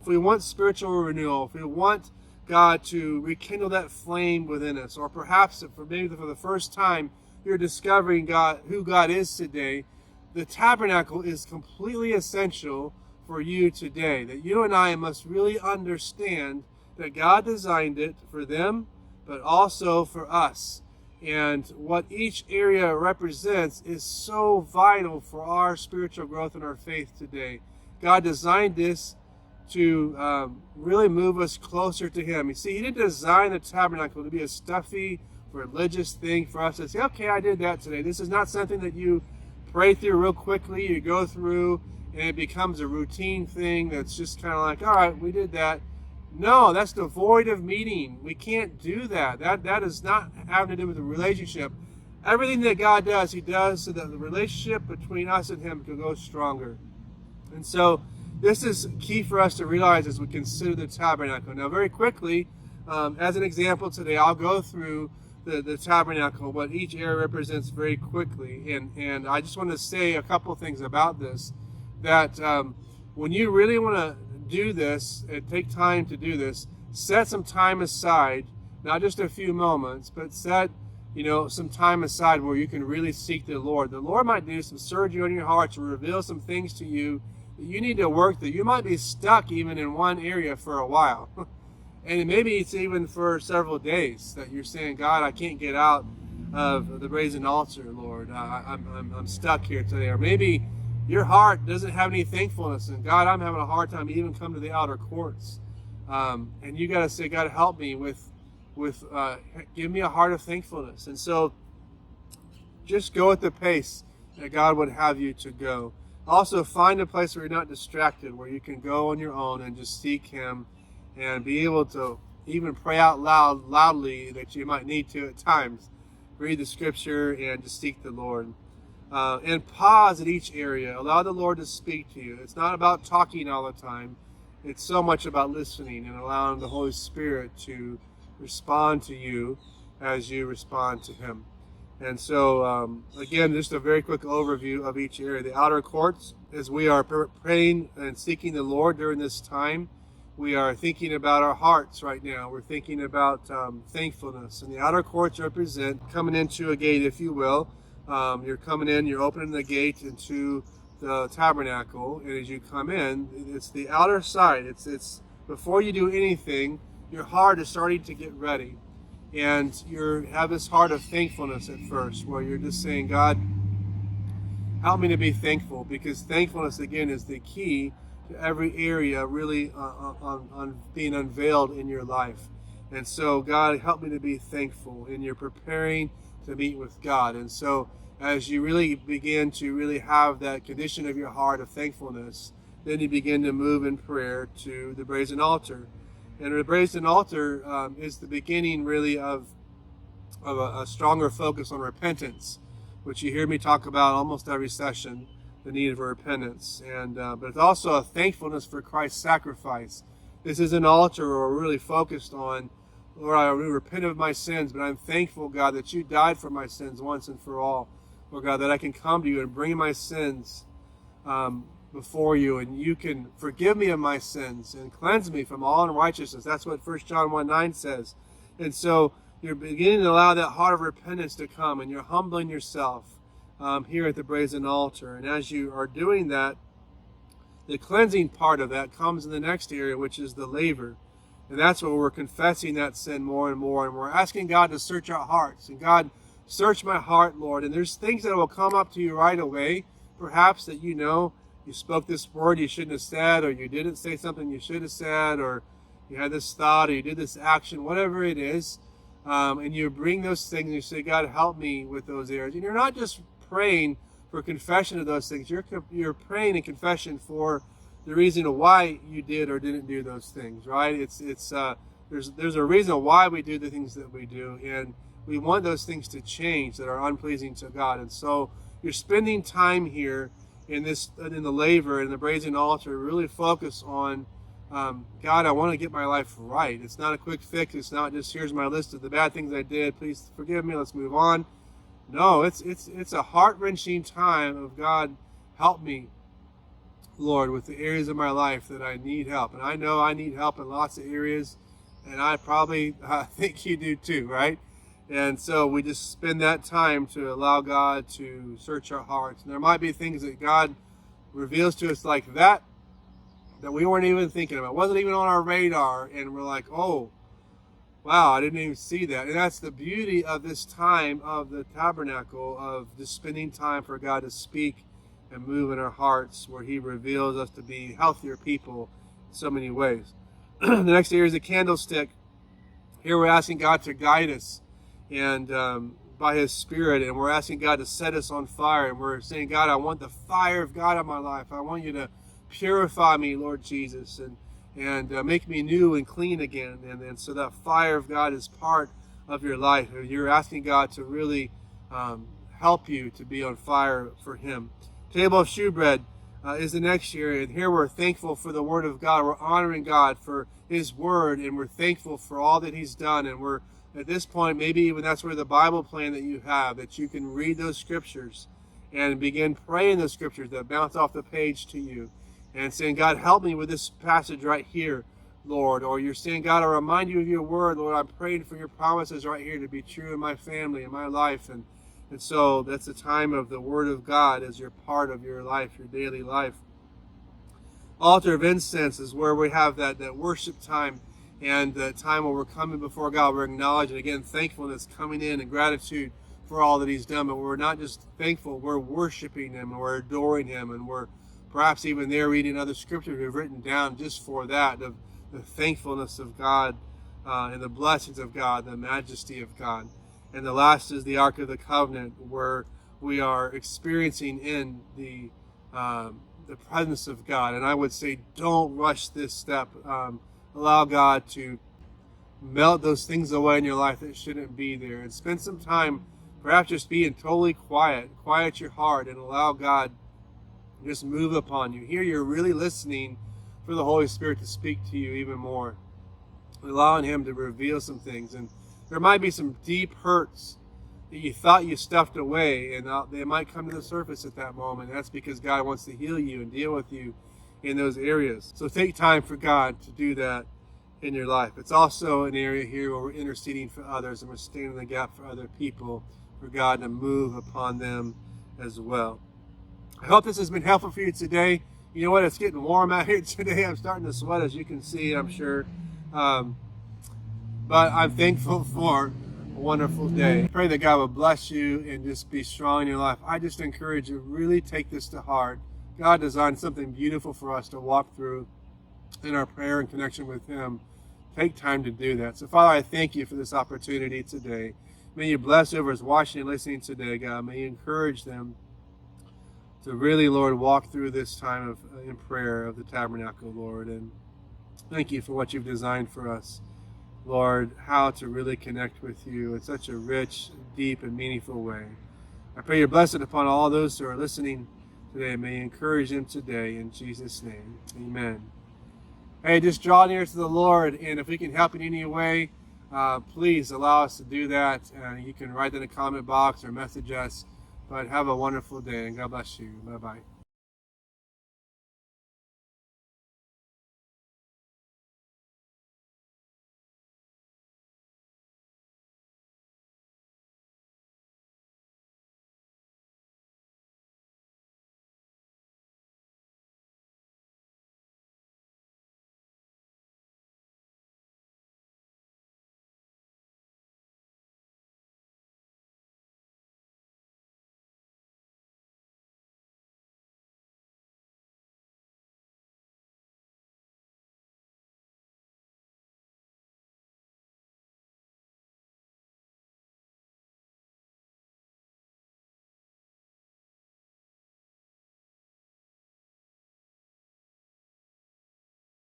if we want spiritual renewal, if we want God to rekindle that flame within us, or perhaps if maybe for the first time you're discovering God, who God is today, the tabernacle is completely essential for you today. That you and I must really understand that God designed it for them, but also for us. And what each area represents is so vital for our spiritual growth and our faith today. God designed this to really move us closer to Him. You see, He didn't design the tabernacle to be a stuffy, religious thing for us to say, okay, I did that today. This is not something that you pray through real quickly, you go through, and it becomes a routine thing that's just kind of like, all right, we did that. No, that's devoid of meaning. We can't do that. That is not having to do with the relationship. Everything that God does, He does so that the relationship between us and Him can go stronger. And so this is key for us to realize as we consider the tabernacle. Now, very quickly, as an example today, I'll go through the tabernacle, what each area represents very quickly. And I just want to say a couple things about this, that when you really want to do this and take time to do this, set some time aside, not just a few moments, but set some time aside where you can really seek the Lord. The Lord might do some surgery on your heart to reveal some things to you that you need to work through. You might be stuck even in one area for a while. And maybe it's even for several days that you're saying, God, I can't get out of the brazen altar, Lord. I'm stuck here today. Or maybe your heart doesn't have any thankfulness, and God, I'm having a hard time even come to the outer courts. And you got to say, God, help me with give me a heart of thankfulness. And so just go at the pace that God would have you to go. Also, find a place where you're not distracted, where you can go on your own and just seek Him and be able to even pray out loudly that you might need to at times. Read the scripture and just seek the Lord. And pause at each area. Allow the Lord to speak to you. It's not about talking all the time. It's so much about listening and allowing the Holy Spirit to respond to you as you respond to Him. And so, again, just a very quick overview of each area. The outer courts, as we are praying and seeking the Lord during this time, we are thinking about our hearts right now. We're thinking about thankfulness. And the outer courts represent coming into a gate, if you will. You're coming in, you're opening the gate into the tabernacle, and as you come in, it's the outer side. It's before you do anything, your heart is starting to get ready. And you have this heart of thankfulness at first, where you're just saying, God, help me to be thankful, because thankfulness, again, is the key to every area really on being unveiled in your life. And so, God, help me to be thankful, and you're preparing to meet with God. And so, as you really begin to really have that condition of your heart of thankfulness, then you begin to move in prayer to the brazen altar. And the brazen altar is the beginning really of a stronger focus on repentance, which you hear me talk about almost every session, the need for repentance. And but it's also a thankfulness for Christ's sacrifice. This is an altar where we're really focused on, Lord, I repent of my sins, but I'm thankful, God, that you died for my sins once and for all. Lord God, that I can come to you and bring my sins before you, and you can forgive me of my sins and cleanse me from all unrighteousness. That's what 1 John 1:9 says. And so you're beginning to allow that heart of repentance to come, and you're humbling yourself here at the brazen altar. And as you are doing that, the cleansing part of that comes in the next area, which is the laver. And that's where we're confessing that sin more and more, and we're asking God to search our hearts. And God, search my heart, Lord. And there's things that will come up to you right away, perhaps that you spoke this word you shouldn't have said, or you didn't say something you should have said, or you had this thought, or you did this action, whatever it is. And you bring those things and you say, God, help me with those areas. And you're not just praying for confession of those things. You're praying in confession for the reason why you did or didn't do those things, right? There's a reason why we do the things that we do, and we want those things to change that are unpleasing to God. And so you're spending time here in the laver, in the brazen altar, really focus on, God, I want to get my life right. It's not a quick fix. It's not just, here's my list of the bad things I did. Please forgive me. Let's move on. No, it's a heart-wrenching time of, God, help me Lord, with the areas of my life that I need help. And I know I need help in lots of areas, and I probably think you do too, right? And so we just spend that time to allow God to search our hearts. And there might be things that God reveals to us like that we weren't even thinking about. It wasn't even on our radar, and we're like, oh, wow, I didn't even see that. And that's the beauty of this time of the tabernacle, of just spending time for God to speak and move in our hearts, where he reveals us to be healthier people in so many ways. The next area is the candlestick. Here we're asking God to guide us and by his Spirit, and we're asking God to set us on fire. And we're saying, God, I want the fire of God in my life. I want you to purify me, Lord Jesus, and make me new and clean again. And so that fire of God is part of your life. You're asking God to really help you to be on fire for him. Table of Shewbread is the next year, and here we're thankful for the Word of God. We're honoring God for his Word, and we're thankful for all that he's done. And we're, at this point, maybe even that's where the Bible plan that you have, that you can read those scriptures and begin praying those scriptures that bounce off the page to you, and saying, God, help me with this passage right here, Lord. Or you're saying, God, I remind you of your word, Lord. I'm praying for your promises right here to be true in my family, in my life. And so that's the time of the Word of God as your part of your life, your daily life. Altar of incense is where we have that worship time, and the time where we're coming before God. We're acknowledging, again, thankfulness coming in and gratitude for all that he's done. But we're not just thankful, we're worshiping him, and we're adoring him, and we're perhaps even there reading other scriptures we've written down just for that, of the thankfulness of God and the blessings of God, the majesty of God. And the last is the Ark of the Covenant, where we are experiencing in the presence of God. And I would say, don't rush this step. Allow God to melt those things away in your life that shouldn't be there. And spend some time, perhaps just being totally quiet. Quiet your heart and allow God to just move upon you. Here you're really listening for the Holy Spirit to speak to you even more. Allowing him to reveal some things. And there might be some deep hurts that you thought you stuffed away, and they might come to the surface at that moment. That's because God wants to heal you and deal with you in those areas. So take time for God to do that in your life. It's also an area here where we're interceding for others, and we're standing in the gap for other people, for God to move upon them as well. I hope this has been helpful for you today. You know what? It's getting warm out here today. I'm starting to sweat, as you can see, I'm sure. But I'm thankful for a wonderful day. I pray that God will bless you and just be strong in your life. I just encourage you, really take this to heart. God designed something beautiful for us to walk through in our prayer and connection with him. Take time to do that. So, Father, I thank you for this opportunity today. May you bless whoever's watching and listening today, God. May you encourage them to really, Lord, walk through this time of in prayer of the tabernacle, Lord. And thank you for what you've designed for us, Lord, how to really connect with you in such a rich, deep, and meaningful way. I pray your blessing upon all those who are listening today. May you encourage them today in Jesus' name. Amen. Hey, just draw near to the Lord, and if we can help in any way, please allow us to do that. You can write in the comment box or message us. But have a wonderful day, and God bless you. Bye-bye.